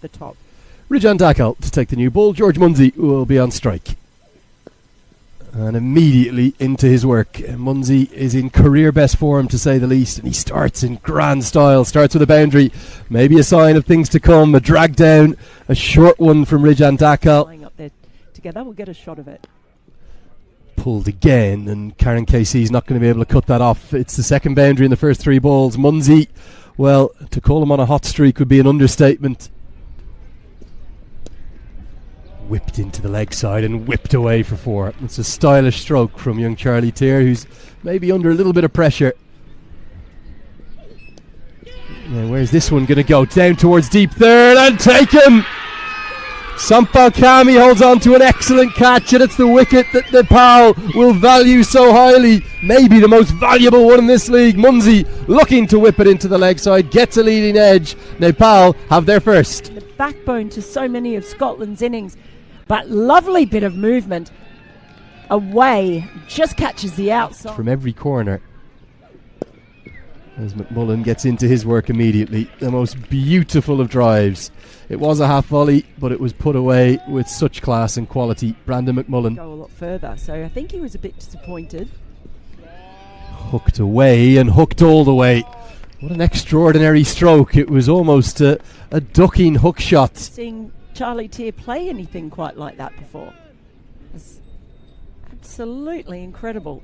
the top. Rijan Dakal to take the new ball. George Munsey will be on strike. And immediately into his work. Munsey is in career best form, to say the least, and he starts in grand style. Starts with a boundary, maybe a sign of things to come. A drag down, a short one from Rijan Dakal. Lying up there together, we'll get a shot of it. Pulled again, and Karan KC is not going to be able to cut that off. It's the second boundary in the first three balls. Munsey, well, to call him on a hot streak would be an understatement. Whipped into the leg side and whipped away for four. It's a stylish stroke from young Charlie Tier, who's maybe under a little bit of pressure. Now, where's this one going to go? Down towards deep third and taken! Sampal Kami holds on to an excellent catch, and it's the wicket that Nepal will value so highly. Maybe the most valuable one in this league. Munsey looking to whip it into the leg side, gets a leading edge. Nepal have their first. The backbone to so many of Scotland's innings. But lovely bit of movement away, just catches the outside. From every corner. As McMullen gets into his work immediately. The most beautiful of drives. It was a half volley, but it was put away with such class and quality. Brandon McMullen. Go a lot further, so I think he was a bit disappointed. Hooked away and hooked all the way. What an extraordinary stroke. It was almost a ducking hook shot. Seeing Charlie Tier play anything quite like that before. It's absolutely incredible.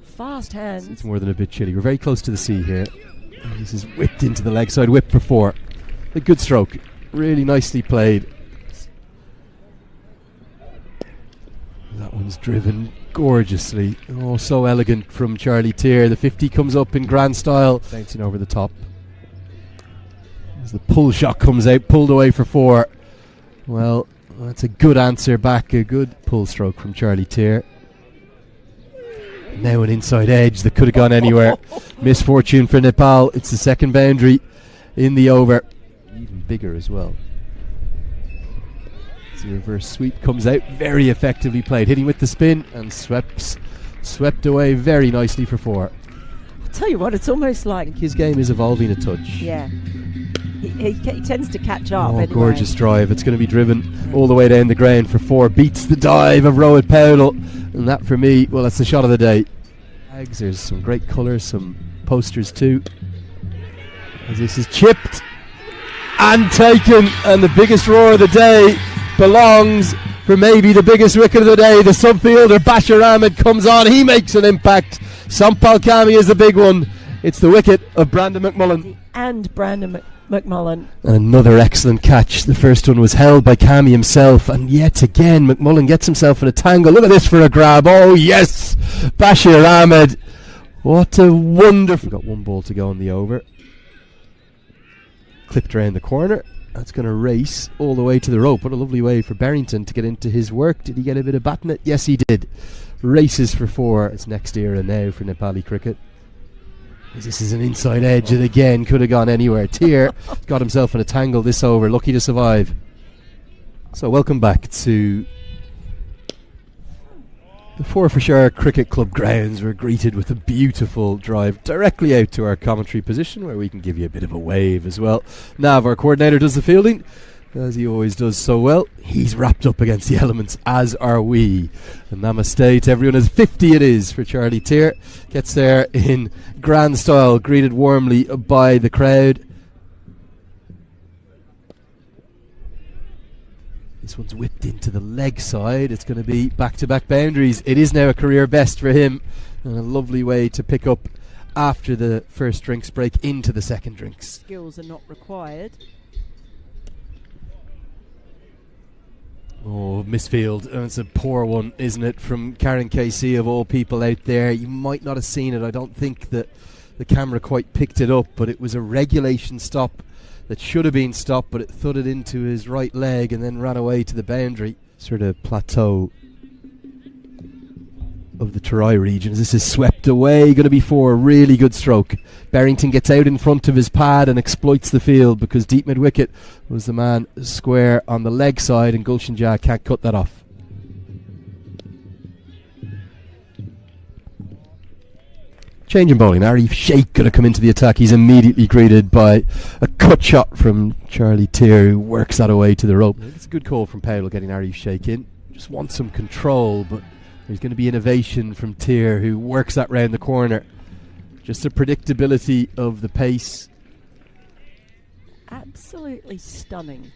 Fast hands. It's more than a bit chilly. We're very close to the sea here. And this is whipped into the leg side, whip for four. A good stroke. Really nicely played. That one's driven gorgeously. Oh, so elegant from Charlie Tier. The 50 comes up in grand style. Bouncing over the top. As the pull shot comes out, pulled away for four. Well, that's a good answer back, a good pull stroke from Charlie Tier. Now an inside edge that could have gone anywhere. Misfortune for Nepal. It's the second boundary in the over. Even bigger as well. The reverse sweep comes out, very effectively played, hitting with the spin and swept away very nicely for four. I'll tell you what, it's almost like his game is evolving a touch. Yeah. He tends to catch up. Oh, anyway. Gorgeous drive. It's going to be driven all the way down the ground for four. Beats the dive of Rohit Powell. And that for me, well, that's the shot of the day. There's some great colours, some posters too. As this is chipped and taken. And the biggest roar of the day belongs for maybe the biggest wicket of the day. The subfielder Bashir Ahmed comes on. He makes an impact. Sampal Kami is the big one. It's the wicket of Brandon McMullen. And Brandon McMullen. And another excellent catch. The first one was held by Kami himself, and yet again McMullen gets himself in a tangle. Look at this for a grab. Oh yes, Bashir Ahmed. What a wonderful. Got one ball to go on the over. Clipped around the corner. That's going to race all the way to the rope. What a lovely way for Barrington to get into his work. Did he get a bit of bat in it? Yes, he did. Races for four. It's next era now for Nepali cricket. This is an inside edge, and again could have gone anywhere. Tier got himself in a tangle this over, lucky to survive. So welcome back to the Forfarshire Cricket Club grounds. We're greeted with a beautiful drive directly out to our commentary position, where we can give you a bit of a wave as well. Nav, our coordinator, does the fielding, as he always does so well. He's wrapped up against the elements, as are we. And namaste to everyone, as 50 it is for Charlie Tier. Gets there in grand style, greeted warmly by the crowd. This one's whipped into the leg side. It's going to be back-to-back boundaries. It is now a career best for him, and a lovely way to pick up after the first drinks break into the second drinks. Skills are not required. Oh, misfield. And it's a poor one, isn't it, from Karan KC of all people out there. You might not have seen it. I don't think that the camera quite picked it up, but it was a regulation stop that should have been stopped, but it thudded into his right leg and then ran away to the boundary. Sort of plateau of the Terai region. This is swept away. Going to be four. Really good stroke. Barrington gets out in front of his pad and exploits the field, because deep mid wicket was the man square on the leg side, and Gulshan Jah can't cut that off. Change in bowling. Arif Sheikh going to come into the attack. He's immediately greeted by a cut shot from Charlie Tier, who works that away to the rope. It's a good call from Powell getting Arif Sheikh in. Just wants some control, but there's going to be innovation from Tier, who works that round the corner. Just the predictability of the pace. Absolutely stunning.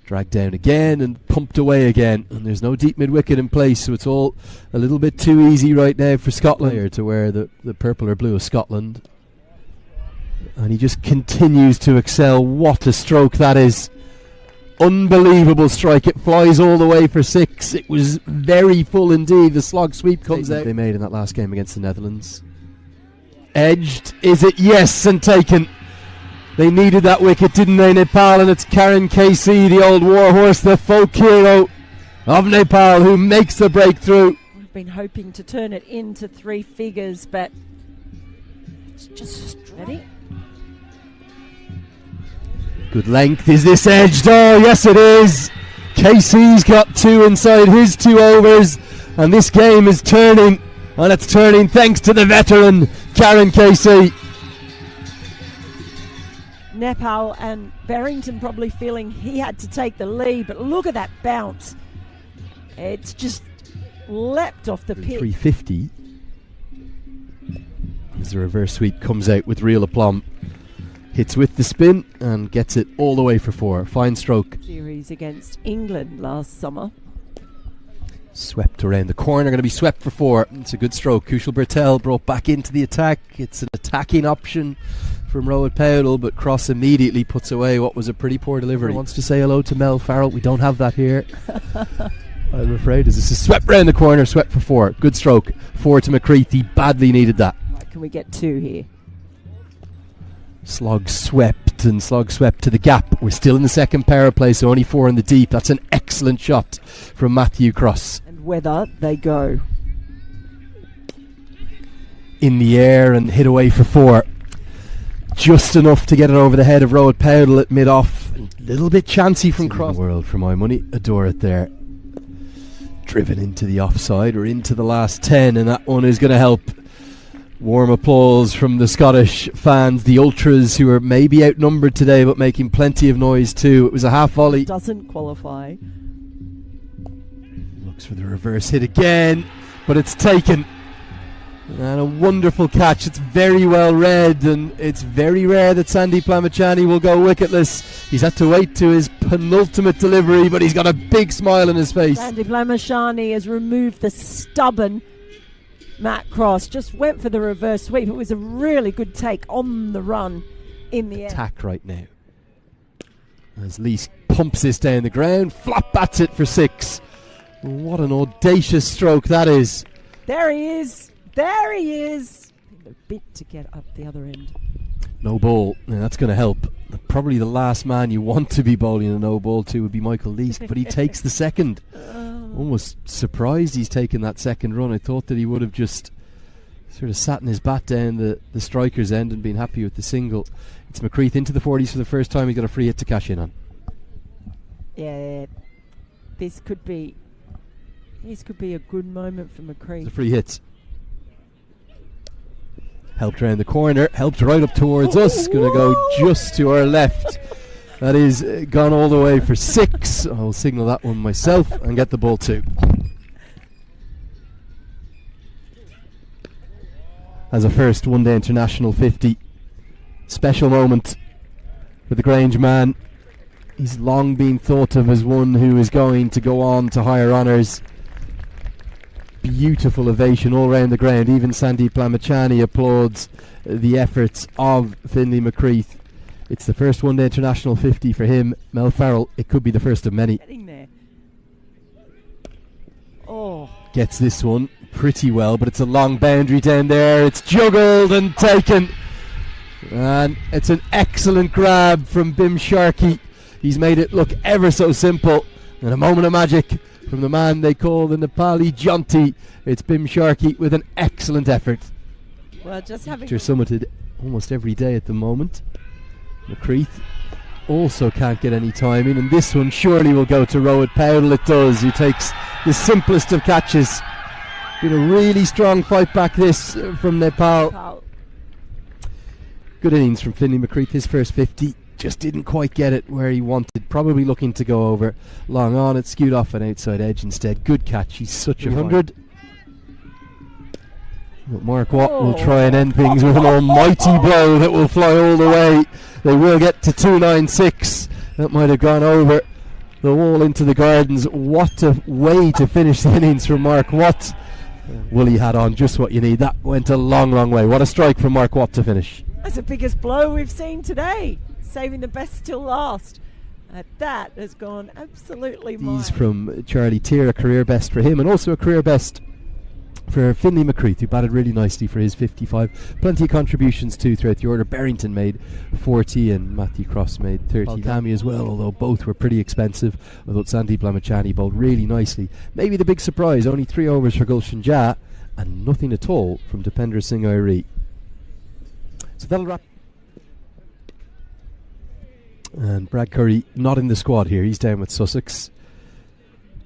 Dragged down again and pumped away again, and there's no deep mid-wicket in place, so it's all a little bit too easy right now for Scotland to wear the purple or blue of Scotland. And he just continues to excel. What a stroke that is. Unbelievable strike. It flies all the way for 6. It was very full indeed. The slog sweep comes out. They made in that last game against the Netherlands. Edged, is it? Yes, and taken. They needed that wicket, didn't they, Nepal? And it's Karan KC, the old warhorse, the folk hero of Nepal, who makes the breakthrough. We've been hoping to turn it into 3 figures, but it's just ready. Good length. Is this edged? Oh, yes it is. KC's got 2 inside his 2 overs, and this game is turning, and it's turning thanks to the veteran, Karan KC. Nepal and Barrington probably feeling he had to take the lead, but look at that bounce. It's just leapt off the pitch. 350 as the reverse sweep comes out with real aplomb. Hits with the spin and gets it all the way for 4. Fine stroke. Series against England last summer. Swept around the corner, going to be swept for 4. It's a good stroke. Kushal Bertel brought back into the attack. It's an attacking option from Rohit Powell, but Cross immediately puts away what was a pretty poor delivery. Wants to say hello to Mel Farrell. We don't have that here. I'm afraid as this is swept round the corner, swept for 4. Good stroke. 4 to McCreath. He badly needed that. Right, can we get 2 here? Slog swept and slog swept to the gap. We're still in the second power play, so only 4 in the deep. That's an excellent shot from Matthew Cross. And whether they go in the air and hit away for 4. Just enough to get it over the head of Rohit Powell at mid-off. A little bit chancy from Cross. World for my money. Adore it there. Driven into the offside or into the last 10, and that one is going to help. Warm applause from the Scottish fans, the ultras, who are maybe outnumbered today but making plenty of noise too. It was a half volley. Doesn't qualify. Looks for the reverse hit again, but it's taken. And a wonderful catch. It's very well read, and it's very rare that Sandy Plamachani will go wicketless. He's had to wait to his penultimate delivery, but he's got a big smile on his face. Sandy Plamachani has removed the stubborn Matt Cross. Just went for the reverse sweep. It was a really good take on the run in the air. Attack right now. As Lees pumps this down the ground, flop bats it for 6. What an audacious stroke that is. There he is. There he is. A bit to get up the other end. No ball. Now that's going to help. Probably the last man you want to be bowling a no ball to would be Michael Lees, but he takes the second. Almost surprised he's taken that second run. I thought that he would have just sort of sat in his bat down the striker's end and been happy with the single. It's McCreath into the 40s for the first time. He's got a free hit to cash in on. Yeah, this could be a good moment for McCreath. The free hit. Helped around the corner, helped right up towards us. Going to go just to our left. That is gone all the way for 6. I'll signal that one myself and get the ball 2. As a first one-day international 50. Special moment for the Grange man. He's long been thought of as one who is going to go on to higher honours. Beautiful ovation all round the ground. Even Sandeep Plamachani applauds the efforts of Finlay McCreath. It's the first one-day international 50 for him. Mel Farrell, it could be the first of many. There. Oh. Gets this one pretty well, but it's a long boundary down there. It's juggled and taken. And it's an excellent grab from Bim Sharkey. He's made it look ever so simple. And a moment of magic from the man they call the Nepali Jonty. It's Bim Sharkey with an excellent effort. Well, just having summited almost every day at the moment. McCreath also can't get any timing, and this one surely will go to Rohit Powell. It does, who takes the simplest of catches Been a really strong fight back this from Nepal. Good innings from Finlay McCreath. His first 50 just didn't quite get it where he wanted. Probably looking to go over long on. It skewed off an outside edge instead. Good catch. He's such a 100. But Mark Watt will try and end things with an almighty blow that will fly all the way. They will get to 296. That might have gone over the wall into the gardens. What a way to finish the innings from Mark Watt. Wooly had on just what you need. That went a long, long way. What a strike from Mark Watt to finish. That's the biggest blow we've seen today. Saving the best till last. That has gone absolutely mine. These from Charlie Tier, a career best for him, and also a career best for Finlay McCreath, who batted really nicely for his 55. Plenty of contributions too throughout the order. Barrington made 40 and Matthew Cross made 30. Kami as well, although both were pretty expensive. Although Sandeep Lamachani bowled really nicely. Maybe the big surprise, only 3 overs for Gulshan Jha and nothing at all from Dipender Singh Airi. So that'll wrap. And Brad Curry not in the squad here. He's down with Sussex.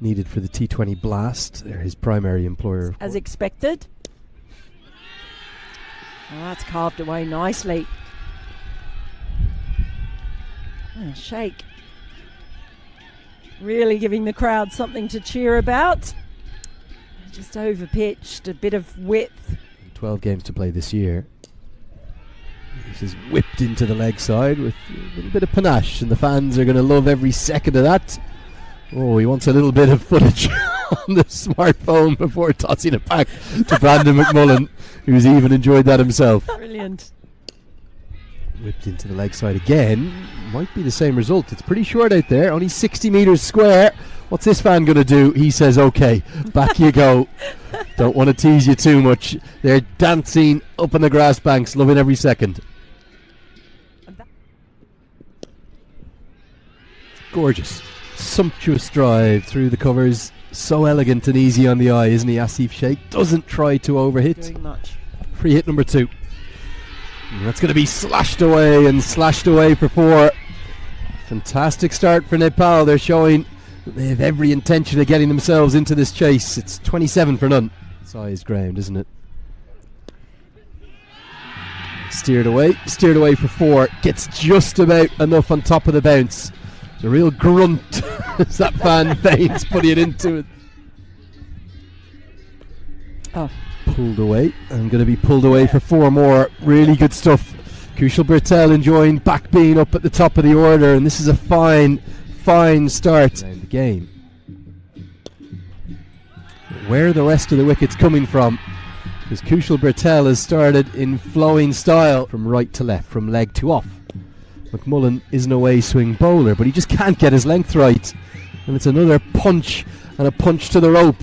Needed for the T20 Blast. They're his primary employer. As expected. Oh, that's carved away nicely. Shake. Really giving the crowd something to cheer about. Just over-pitched, a bit of width. 12 games to play this year. This is whipped into the leg side with a little bit of panache, and the fans are going to love every second of that. Oh, he wants a little bit of footage on the smartphone before tossing it back to Brandon McMullen, who's even enjoyed that himself. Brilliant. Whipped into the leg side again. Might be the same result. It's pretty short out there, only 60 metres square. What's this fan going to do? He says, okay, back you go. Don't want to tease you too much. They're dancing up on the grass banks, loving every second. Gorgeous. Sumptuous drive through the covers. So elegant and easy on the eye, isn't he? Asif Sheikh doesn't try to overhit. Doing much. Free hit number 2. And that's going to be slashed away for 4. Fantastic start for Nepal. They're showing that they have every intention of getting themselves into this chase. It's 27 for none. Size ground, isn't it? Steered away for 4. Gets just about enough on top of the bounce. It's a real grunt as that fan feigns putting it into it. Oh. Pulled away. And going to be pulled away for 4 more. Really good stuff. Kushal Bertel enjoying back being up at the top of the order, and this is a fine start in the game. Where are the rest of the wickets coming from? Because Kushal Bertel has started in flowing style from right to left, from leg to off. McMullen isn't a way swing bowler, but he just can't get his length right. And it's another punch, and a punch to the rope.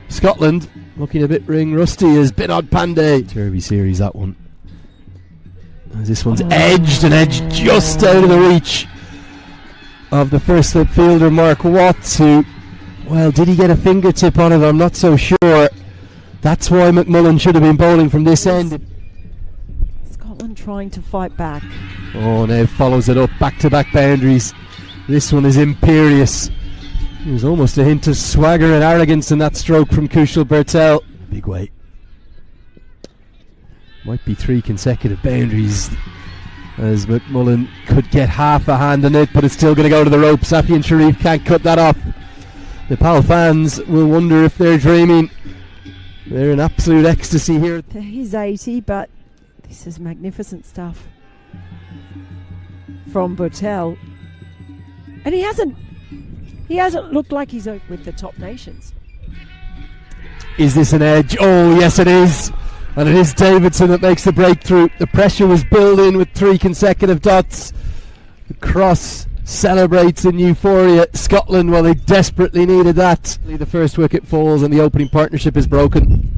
Scotland looking a bit ring rusty as Binod Pandey. Derby series, that one. As this one's edged just out of the reach of the first slip fielder Mark Watts, who, well, did he get a fingertip on it? I'm not so sure. That's why McMullen should have been bowling from this end. Scotland trying to fight back. Oh, now follows it up, back-to-back boundaries. This one is imperious. There's almost a hint of swagger and arrogance in that stroke from Kushal Bertel. Big way. Might be 3 consecutive boundaries, as McMullen could get half a hand on it, but it's still going to go to the rope. Safi and Sharif can't cut that off. Nepal fans will wonder if they're dreaming. They're in absolute ecstasy here. He's 80, but this is magnificent stuff from Bertel. And he hasn't looked like he's with the top nations. Is this an edge? Oh, yes it is. And it is Davidson that makes the breakthrough. The pressure was building with 3 consecutive dots. The cross celebrates in euphoria. Scotland, well, they desperately needed that. The first wicket falls and the opening partnership is broken.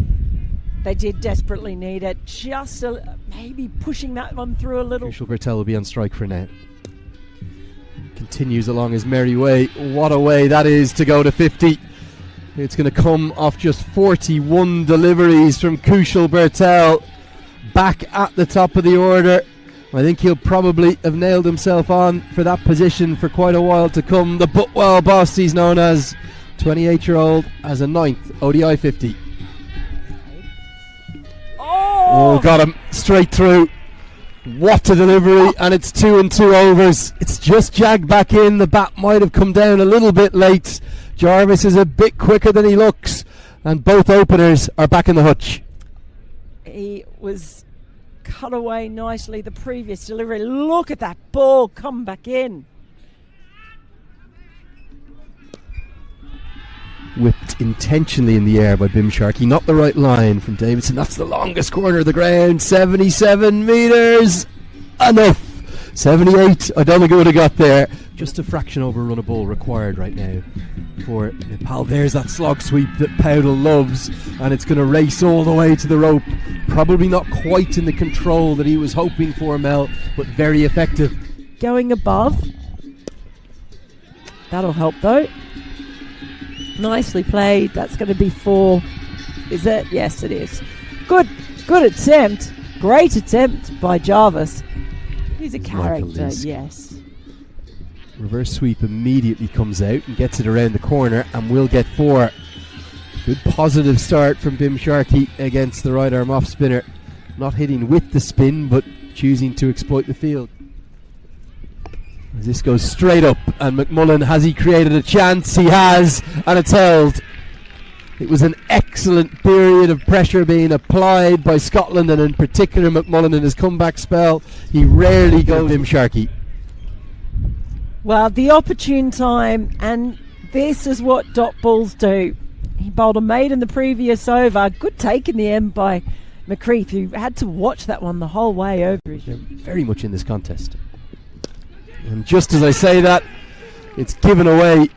They did desperately need it. Just maybe pushing that one through a little. Kushal Bertel will be on strike for now. Continues along his merry way. What a way that is to go to 50. It's going to come off just 41 deliveries from Kushal Bertel. Back at the top of the order. I think he'll probably have nailed himself on for that position for quite a while to come. The Butwell boss, he's known as, 28-year-old, as a 9th ODI 50. Oh, got him straight through. What a delivery, and it's 2 and 2 overs. It's just jagged back in. The bat might have come down a little bit late. Jarvis is a bit quicker than he looks, and both openers are back in the hutch. He was cut away nicely the previous delivery. Look at that ball come back in. Whipped intentionally in the air by Bim Sharkey. Not the right line from Davidson. That's the longest corner of the ground. 77 metres. Enough. 78. I don't think it would have got there. Just a fraction over run a ball required right now for Nepal. There's that slog sweep that Powdell loves, and it's going to race all the way to the rope. Probably not quite in the control that he was hoping for, Mel, but very effective. Going above. That'll help though. Nicely played. That's going to be 4. Is it? Yes, it is. Good attempt. Great attempt by Jarvis. He's a character, yes. Reverse sweep immediately comes out and gets it around the corner, and will get 4. Good positive start from Bim Sharkey against the right arm off spinner. Not hitting with the spin, but choosing to exploit the field. This goes straight up, and McMullen, has he created a chance? He has, and it's held. It was an excellent period of pressure being applied by Scotland, and in particular McMullen in his comeback spell. He rarely goes Bim Sharkey. Well, the opportune time, and this is what dot balls do. He bowled a maid in the previous over. Good take in the end by McCreath, who had to watch that one the whole way over. They're very much in this contest. And just as I say that, it's given away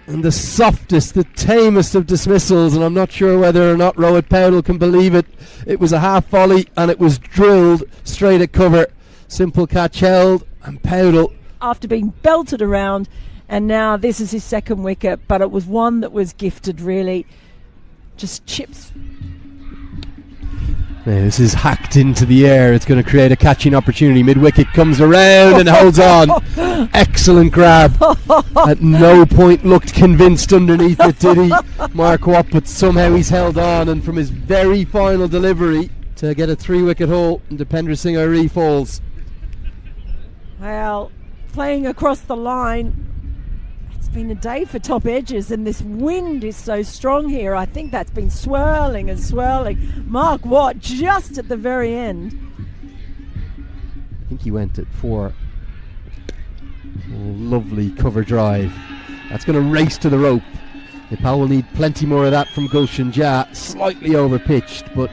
in the softest, the tamest of dismissals, and I'm not sure whether or not Rohit Powdell can believe it. It was a half volley, and it was drilled straight at cover. Simple catch held, and Powdell, after being belted around, and now this is his second wicket, but it was one that was gifted, really. Just chips. Now, this is hacked into the air. It's going to create a catching opportunity. Mid-wicket comes around and holds on. Excellent grab. At no point looked convinced underneath it, did he, Mark Watt? But somehow he's held on, and from his very final delivery to get a 3-wicket haul, and Dipendra Singh Airee falls. Well, playing across the line, it's been a day for top edges, and this wind is so strong here. I think that's been swirling and swirling. Mark Watt just at the very end. I think he went at 4. Oh, lovely cover drive. That's going to race to the rope. Nepal will need plenty more of that from Gulshan Jah. Slightly over pitched, but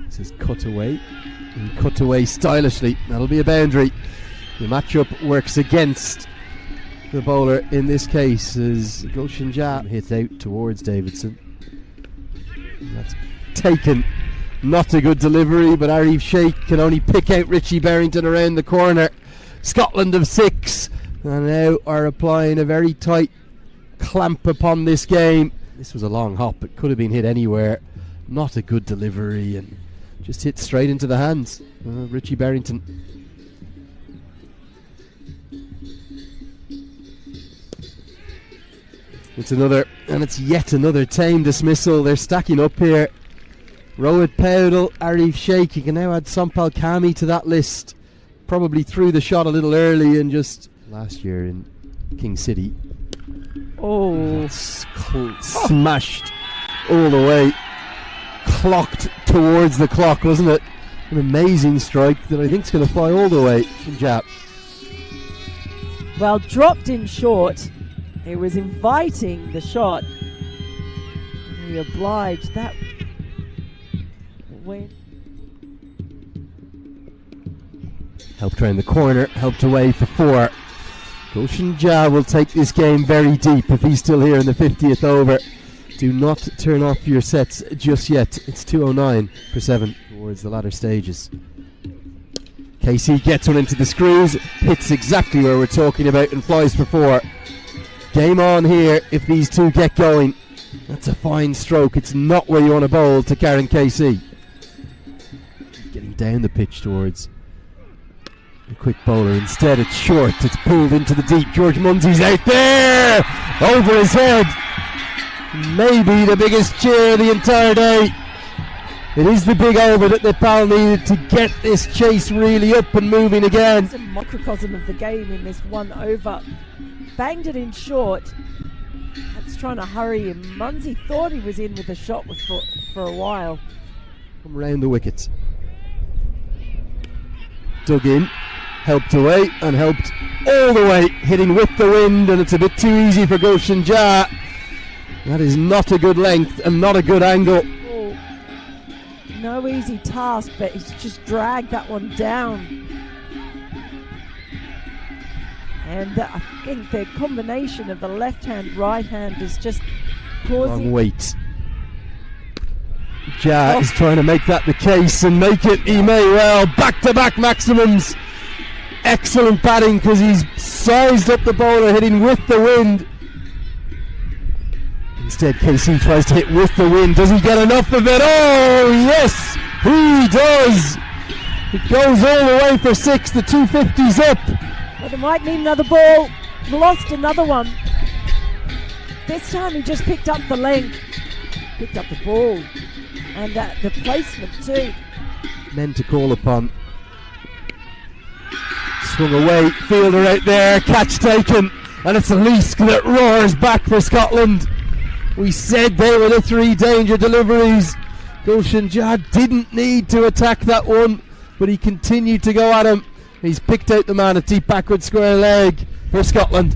this is cut away, and cut away stylishly. That'll be a boundary. The matchup works against the bowler in this case as Gulshan Jah hits out towards Davidson. That's taken. Not a good delivery, but Arif Sheikh can only pick out Richie Berrington around the corner. Scotland of 6, and now are applying a very tight clamp upon this game. This was a long hop. It could have been hit anywhere. Not a good delivery, and just hit straight into the hands of Richie Berrington. It's another, and it's yet another tame dismissal. They're stacking up here. Rohit Powdell, Arif Sheikh. You can now add Sampal Kami to that list. Probably threw the shot a little early, and just last year in King City. Oh, smashed all the way. Clocked towards the clock, wasn't it? An amazing strike that I think is going to fly all the way from Jap. Well, dropped in short. He was inviting the shot. He obliged that. Win. Helped around the corner, helped away for 4. Gulshan Jah will take this game very deep if he's still here in the 50th over. Do not turn off your sets just yet. It's 2:09 for 7 towards the latter stages. KC gets one into the screws, hits exactly where we're talking about, and flies for 4. Game on here if these two get going. That's a fine stroke. It's not where you want to bowl to Karan KC. Getting down the pitch towards a quick bowler. Instead it's short. It's pulled into the deep. George Munsey's out there! Over his head. maybe the biggest cheer of the entire day. It is the big over that Nepal needed to get this chase really up and moving again. It's a microcosm of the game in this one over. Banged it in short. That's trying to hurry him. Munsey thought he was in with a shot for a while. Come round the wickets. Dug in, helped away, and helped all the way, hitting with the wind, and it's a bit too easy for Gulshan Jah. That is not a good length and not a good angle. Oh, no easy task, but he's just dragged that one down. And I think the combination of the left hand, right hand is just causing... Long wait. Jah is trying to make that the case and make it. He may well. Back-to-back maximums. Excellent batting because he's sized up the bowler, hitting with the wind. Instead, KC tries to hit with the wind. Does he get enough of it? Oh, yes, he does. It goes all the way for 6. The 250's up. But it might need another ball. Lost another one. This time he just picked up the length. Picked up the ball. And the placement too. Men to call upon. Swung away, fielder out there, catch taken, and it's a Leask that roars back for Scotland. We said they were the 3 danger deliveries. Gulshan Jah didn't need to attack that one, but he continued to go at him. He's picked out the man at deep backward square leg for Scotland.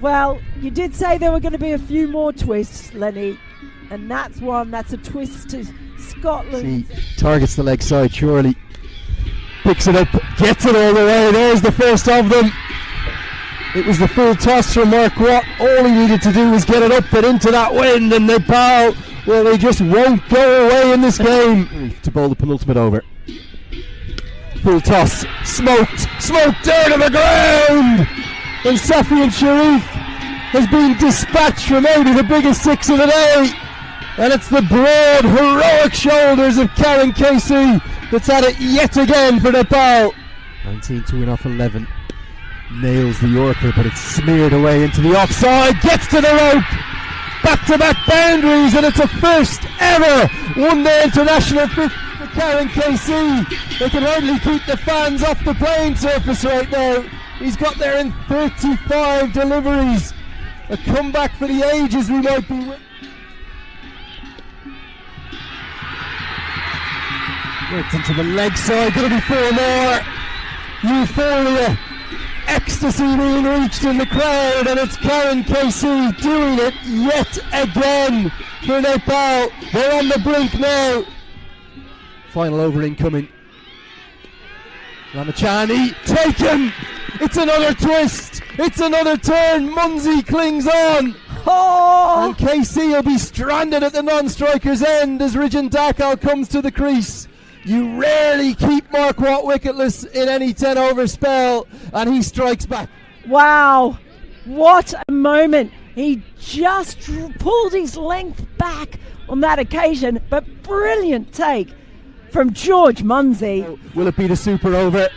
Well, you did say there were going to be a few more twists, Lenny. And that's one, that's a twist to Scotland. He targets the leg side, surely. Picks it up, gets it all the way. There's the first of them. It was the full toss from Mark Watt. All he needed to do was get it up and into that wind. And Nepal, well, they just won't go away in this game. To bowl the penultimate over. Full toss, smoked down to the ground. And Safian Sharif has been dispatched from maybe the biggest 6 of the day. And it's the broad, heroic shoulders of Karan Casey that's at it yet again for Nepal. 19 to win off 11. Nails the Yorker, but it's smeared away into the offside. Gets to the rope. Back-to-back boundaries, and it's a first ever one-day international fifth for Karan Casey. They can hardly keep the fans off the playing surface right now. He's got there in 35 deliveries. A comeback for the ages we might be with. Worked into the leg side, going to be 4 more. Euphoria, ecstasy being reached in the crowd, and it's Karan Casey doing it yet again for Nepal. They're on the brink now. Final over incoming. Ramachani taken. It's another twist. It's another turn. Munsey clings on. Oh! And KC will be stranded at the non-striker's end as Rijin Dakal comes to the crease. You rarely keep Mark Watt wicketless in any 10-over spell, and he strikes back. Wow, what a moment. He just pulled his length back on that occasion, but brilliant take from George Munsey. Will it be the super over?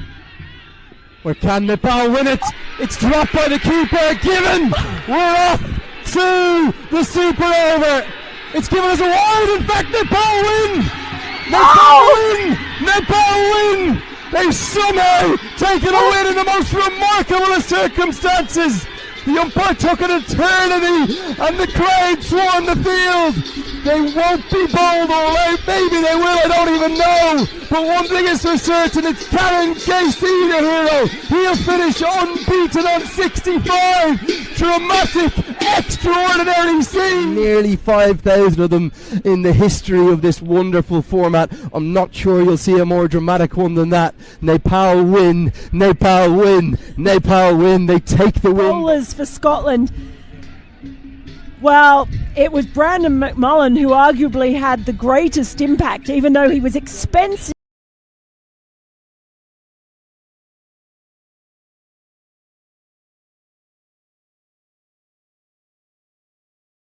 Or can Nepal win it? It's dropped by the keeper, given. We're off to the super over. It's given us a wide. In fact, Nepal win. Nepal win! Nepal win! They've somehow taken a win in the most remarkable of circumstances. The umpire took an eternity and the crowd swarmed the field. They won't be bowled all out. Maybe they will, I don't even know. But one thing is for certain, it's Karan Casey, the hero. He'll finish unbeaten on 65. Dramatic, extraordinary scene. Nearly 5,000 of them in the history of this wonderful format. I'm not sure you'll see a more dramatic one than that. Nepal win, Nepal win, Nepal win. They take the win. Bowlers for Scotland. Well, it was Brandon McMullen who arguably had the greatest impact, even though he was expensive.